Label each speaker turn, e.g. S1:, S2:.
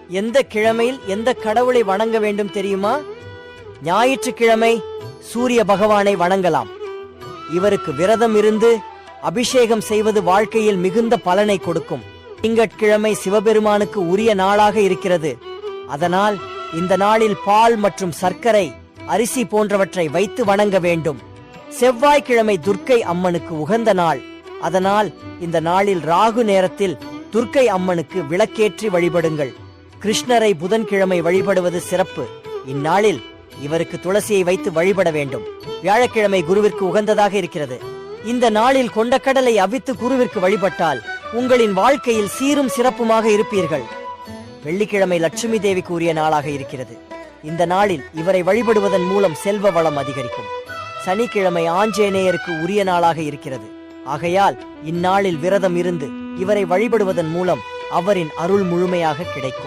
S1: எந்த கிழமையில் எந்த கடவுளை வணங்க வேண்டும் தெரியுமா? ஞாயிற்றுக்கிழமை சூரிய பகவானை வணங்கலாம். இவருக்கு விரதம் இருந்து அபிஷேகம் செய்வது வாழ்க்கையில் மிகுந்த பலனை கொடுக்கும். திங்கட்கிழமை சிவபெருமானுக்கு உரிய நாளாக இருக்கிறது. அதனால் இந்த நாளில் பால் மற்றும் சர்க்கரை, அரிசி போன்றவற்றை வைத்து வணங்க வேண்டும். செவ்வாய்க்கிழமை துர்க்கை அம்மனுக்கு உகந்த நாள். அதனால் இந்த நாளில் ராகு நேரத்தில் துர்க்கை அம்மனுக்கு விளக்கேற்றி வழிபடுங்கள். கிருஷ்ணரை புதன்கிழமை வழிபடுவது சிறப்பு. இந்நாளில் இவருக்கு துளசியை வைத்து வழிபட வேண்டும். வியாழக்கிழமை குருவிற்கு உகந்ததாக இருக்கிறது. இந்த நாளில் கொண்டக்கடலை அவித்து குருவிற்கு வழிபட்டால் உங்களின் வாழ்க்கையில் சீரும் சிறப்புமாக இருப்பீர்கள். வெள்ளிக்கிழமை லட்சுமி தேவிக்கு உரிய நாளாக இருக்கிறது. இந்த நாளில் இவரை வழிபடுவதன் மூலம் செல்வ வளம் அதிகரிக்கும். சனிக்கிழமை ஆஞ்சநேயருக்கு உரிய நாளாக இருக்கிறது. ஆகையால் இந்நாளில் விரதம் இருந்து இவரை வழிபடுவதன் மூலம் அவரின் அருள் முழுமையாக கிடைக்கும்.